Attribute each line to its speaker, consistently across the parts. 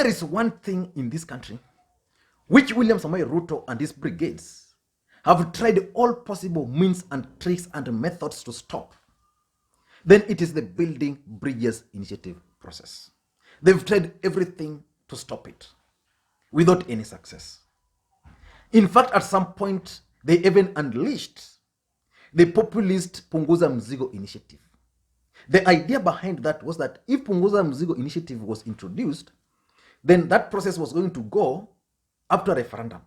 Speaker 1: there is one thing in this country which William Samoei Ruto and his brigades have tried all possible means and tricks and methods to stop, then it is the Building Bridges Initiative process. They've tried everything to stop it without any success. In fact, at some point, they even unleashed the populist Punguza Mzigo initiative. The idea behind that was that if Punguza Mzigo initiative was introduced, then that process was going to go up to a referendum.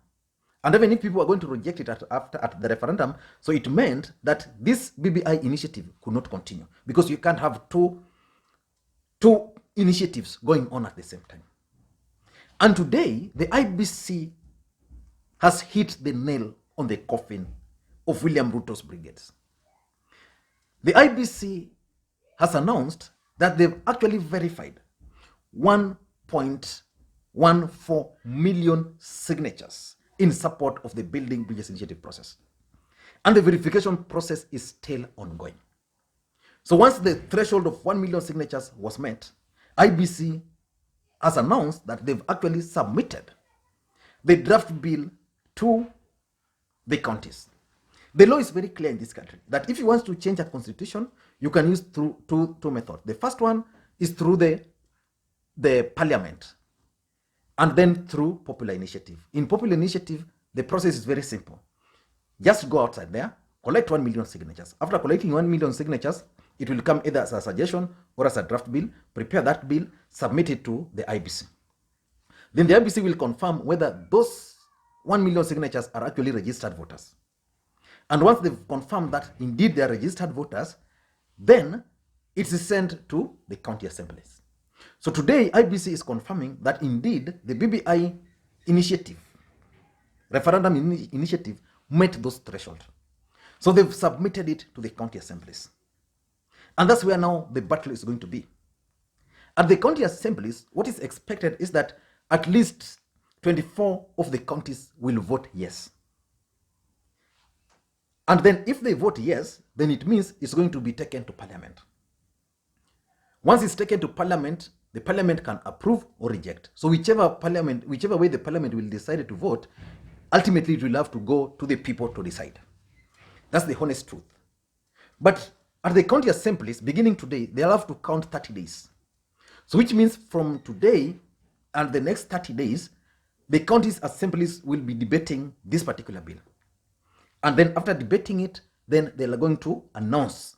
Speaker 1: And even if people were going to reject it at the referendum, so it meant that this BBI initiative could not continue, because you can't have two initiatives going on at the same time. And today, the IEBC has hit the nail on the coffin of William Ruto's brigades. The IEBC has announced that they've actually verified 1.14 million signatures in support of the Building Bridges Initiative process. And the verification process is still ongoing. So once the threshold of 1 million signatures was met, IEBC has announced that they've actually submitted the draft bill to the counties. The law is very clear in this country that if you want to change a constitution, you can use through two methods. The first one is through the parliament, and then through popular initiative. In popular initiative, the process is very simple. Just go outside there, collect 1 million signatures. After collecting 1 million signatures, it will come either as a suggestion or as a draft bill. Prepare that bill, submit it to the IEBC. Then the IEBC will confirm whether those 1 million signatures are actually registered voters. And once they've confirmed that indeed they are registered voters, then it is sent to the county assemblies. So today, IEBC is confirming that indeed the BBI initiative, referendum initiative, met those thresholds. So they've submitted it to the county assemblies. And that's where now the battle is going to be. At the county assemblies, what is expected is that at least 24 of the counties will vote yes. And then if they vote yes, then it means it's going to be taken to parliament. Once it's taken to parliament, the parliament can approve or reject. So whichever way the parliament will decide to vote, ultimately it will have to go to the people to decide. That's the honest truth. But at the county assemblies, beginning today, they'll have to count 30 days. So which means from today and the next 30 days, the county assemblies will be debating this particular bill. And then after debating it, then they are going to announce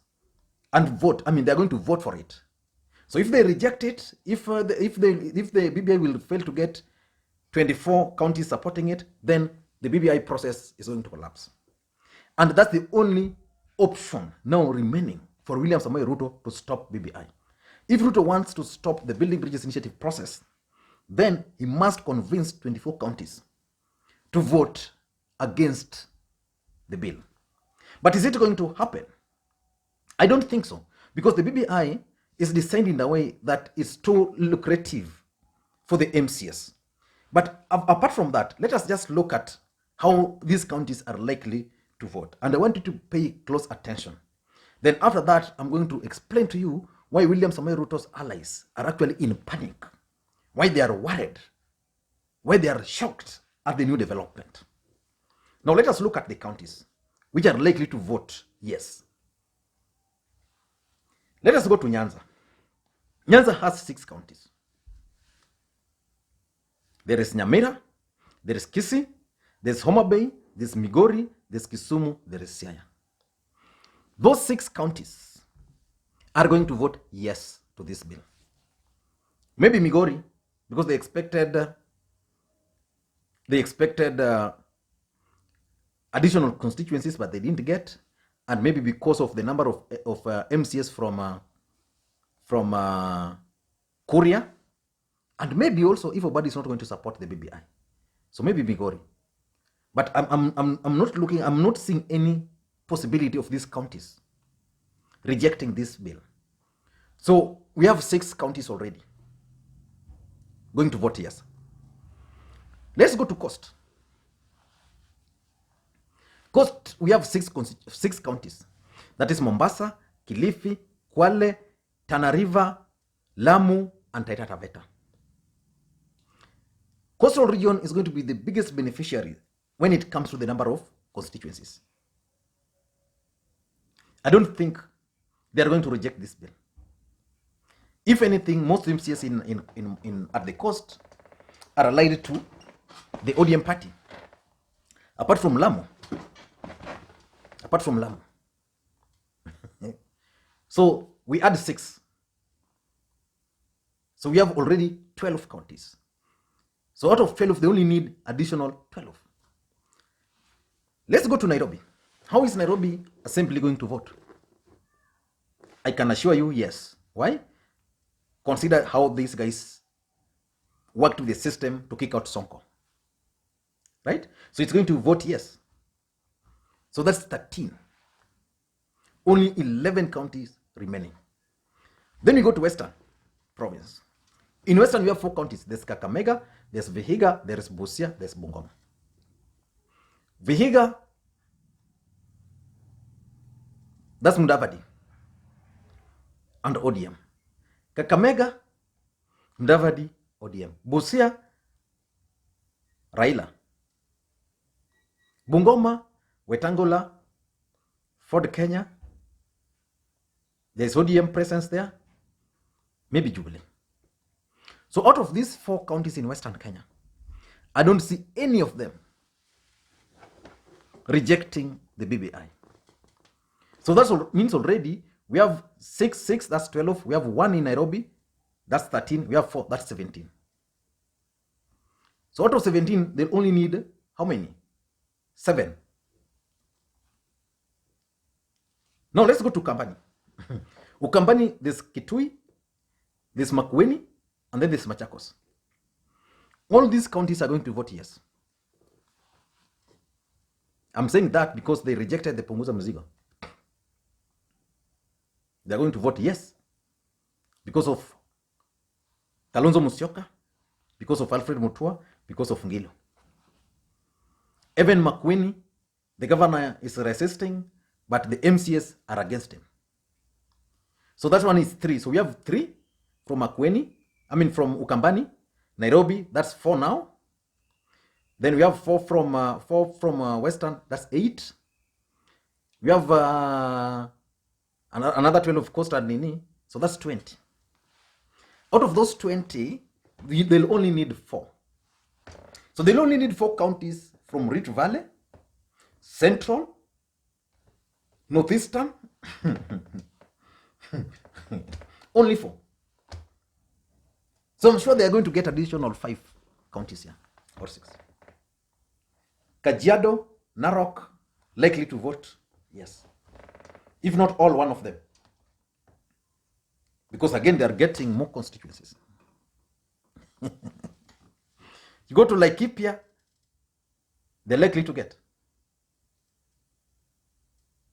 Speaker 1: and vote. I mean, they're going to vote for it. So if they reject it, if the BBI will fail to get 24 counties supporting it, then the BBI process is going to collapse. And that's the only option now remaining for William Samoei Ruto to stop BBI. If Ruto wants to stop the Building Bridges Initiative process, then he must convince 24 counties to vote against the bill. But is it going to happen? I don't think so, because the BBI is designed in a way that is too lucrative for the MCS. But apart from that, let us just look at how these counties are likely to vote. And I want you to pay close attention. Then after that, I'm going to explain to you why William Samoei Ruto's allies are actually in panic, why they are worried, why they are shocked at the new development. Now let us look at the counties which are likely to vote yes. Let us go to Nyanza. Nyanza has 6 counties. There is Nyamira, there is Kisii, there's Homa Bay, there's Migori, there's Kisumu, there is Siaya. Those 6 counties are going to vote yes to this bill. Maybe Migori, because they expected additional constituencies, but they didn't get, and maybe because of the number of MCS from Korea, and maybe also if Obadi is not going to support the BBI, so maybe Migori. But I'm not seeing any possibility of these counties rejecting this bill. So we have 6 counties already going to vote yes. Let's go to Coast. Coast, we have 6 counties. That is Mombasa, Kilifi, Kwale, Tana River, Lamu, and Taita Taveta. Coastal region is going to be the biggest beneficiary when it comes to the number of constituencies. I don't think they are going to reject this bill. If anything, most MCs in at the coast are allied to the ODM party. Apart from Lamu. So we add 6. So we have already 12 counties. So out of 12, they only need additional 12. Let's go to Nairobi. How is Nairobi Assembly going to vote? I can assure you, yes. Why? Consider how these guys worked with the system to kick out Sonko. Right? So it's going to vote yes. So that's 13. Only 11 counties remaining. Then we go to Western Province. In Western, we have 4 counties. There's Kakamega, there's Vihiga, there's Busia, there's Bungoma. Vihiga, that's Mudavadi and ODM. Kakamega, Mudavadi, ODM. Busia, Raila. Bungoma, Wetangula, Ford Kenya. There's ODM presence there. Maybe Jubilee. So out of these 4 counties in Western Kenya, I don't see any of them rejecting the BBI. So that means already we have 6, that's 12. We have 1 in Nairobi, that's 13. We have 4, that's 17. So out of 17, they'll only need how many? 7. Now let's go to Ukambani. Ukambani, there's Kitui, there's Makwiny, and then there's Machakos. All these counties are going to vote yes. I'm saying that because they rejected the Punguza Mzigo. They're going to vote yes because of Kalonzo Musyoka, because of Alfred Mutua, because of Ngilo. Even Makwiny, the governor is resisting, but the MCS are against him. So that one is 3. So we have 3 from Makwiny, from Ukambani. Nairobi, that's 4 now. Then we have 4 from Western, that's 8. We have another 12 of Coastal Nini, so that's 20. Out of those 20, they'll only need 4. So they'll only need 4 counties from Rift Valley, Central, Northeastern, only 4. So I'm sure they are going to get additional 5 counties here, or 6. Kajiado, Narok, likely to vote yes. If not all, one of them. Because again, they are getting more constituencies. You go to Laikipia, they're likely to get.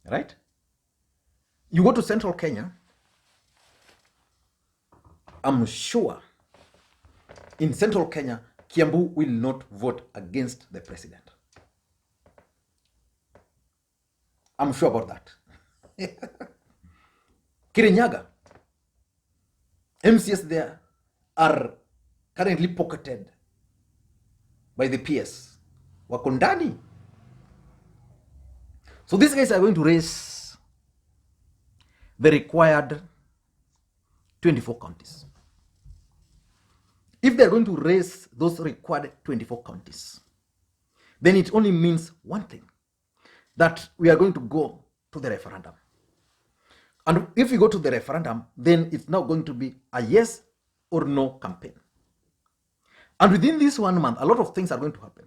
Speaker 1: Right? You go to Central Kenya, I'm sure in Central Kenya, Kiambu will not vote against the president. I'm sure about that. Kirinyaga, MCS there are currently pocketed by the PS. Wakondani. So these guys are going to raise the required 24 counties. If they're going to raise those required 24 counties, then it only means one thing, that we are going to go to the referendum. And if we go to the referendum, then it's now going to be a yes or no campaign. And within this 1 month, a lot of things are going to happen.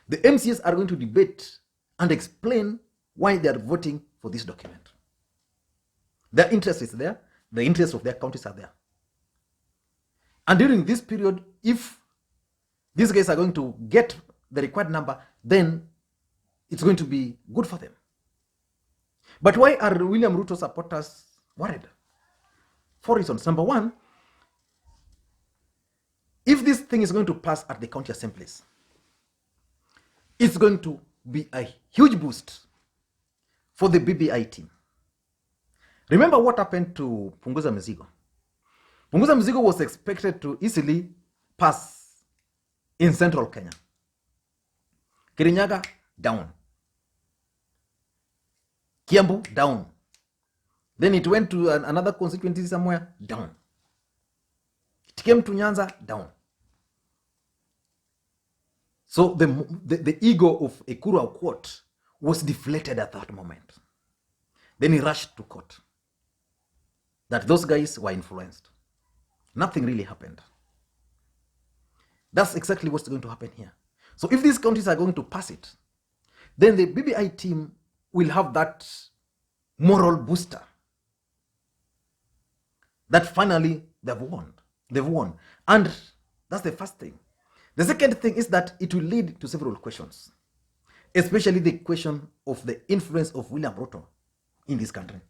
Speaker 1: The MCs are going to debate and explain why they are voting for this document. Their interest is there. The interests of their counties are there. And during this period, if these guys are going to get the required number, then it's going to be good for them. But why are William Ruto supporters worried? 4 reasons. Number 1, if this thing is going to pass at the county assemblies, it's going to be a huge boost for the BBI team. Remember what happened to Punguza Mzigo. Punguza Mzigo was expected to easily pass in central Kenya. Kirinyaga, down. Kiambu, down. Then it went to another constituency somewhere, down. It came to Nyanza, down. So the ego of Ekuru Aukot was deflated at that moment. Then he rushed to court. That those guys were influenced. Nothing really happened. That's exactly what's going to happen here. So if these counties are going to pass it, then the BBI team will have that moral booster that finally they've won. They've won. And that's the first thing. The second thing is that it will lead to several questions, especially the question of the influence of William Ruto in this country.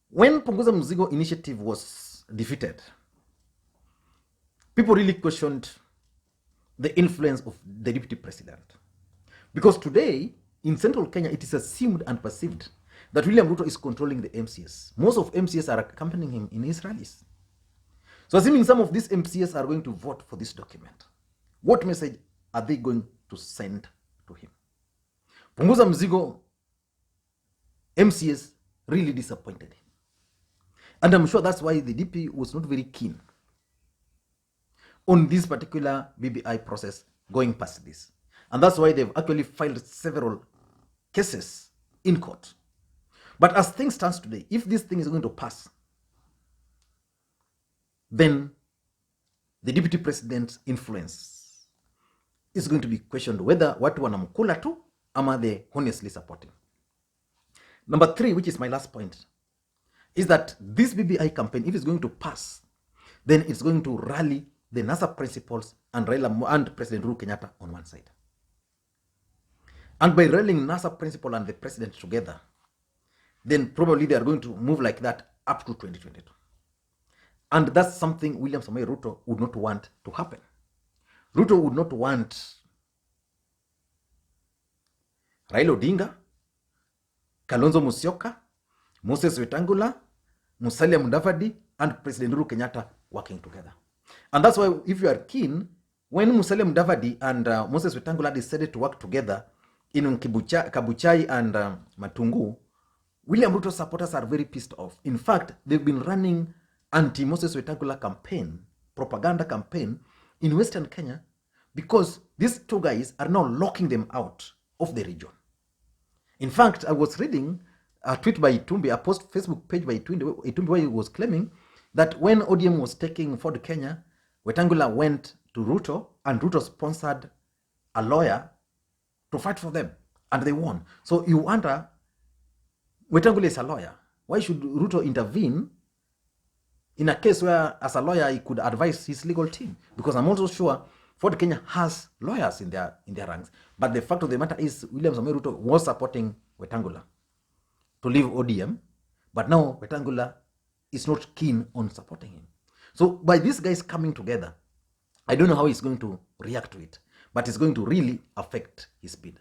Speaker 1: When Punguza Mzigo initiative was defeated, people really questioned the influence of the deputy president. Because today, in central Kenya, it is assumed and perceived that William Ruto is controlling the MCS. Most of MCS are accompanying him in his rallies. So assuming some of these MCS are going to vote for this document, what message are they going to send to him? Punguza Mzigo MCS really disappointed him. And I'm sure that's why the DP was not very keen on this particular BBI process going past this. And that's why they've actually filed several cases in court. But as things stand today, if this thing is going to pass, then the deputy president's influence is going to be questioned whether watu wanamkula tu ama they honestly supporting. Number 3, which is my last point, is that this BBI campaign, if it's going to pass, then it's going to rally the NASA principles and Raila and President Uhuru Kenyatta on one side. And by rallying NASA principle and the president together, then probably they are going to move like that up to 2022. And that's something William Samoei Ruto would not want to happen. Ruto would not want Raila Odinga, Kalonzo Musyoka, Moses Wetangula, Musalia Mudavadi, and President Uhuru Kenyatta working together. And that's why, if you are keen, when Musalia Mudavadi and Moses Wetangula decided to work together in Kabuchai and Matungu, William Ruto supporters are very pissed off. In fact, they've been running anti-Moses Wetangula campaign, propaganda campaign in Western Kenya, because these two guys are now locking them out of the region. In fact, I was reading a tweet by Itumbi, a post Facebook page by Itumbi, where he was claiming that when ODM was taking Ford Kenya, Wetangula went to Ruto, and Ruto sponsored a lawyer to fight for them, and they won. So you wonder, Wetangula is a lawyer. Why should Ruto intervene in a case where, as a lawyer, he could advise his legal team? Because I'm also sure Ford Kenya has lawyers in their ranks. But the fact of the matter is, William Samoei Ruto was supporting Wetangula to leave ODM, but now Wetangula is not keen on supporting him. So by these guys coming together, I don't know how he's going to react to it, but it's going to really affect his bid.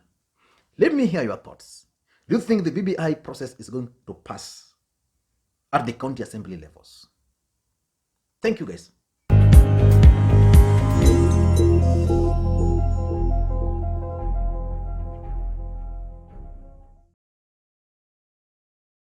Speaker 1: Let me hear your thoughts. Do you think the BBI process is going to pass at the county assembly levels? Thank you, guys.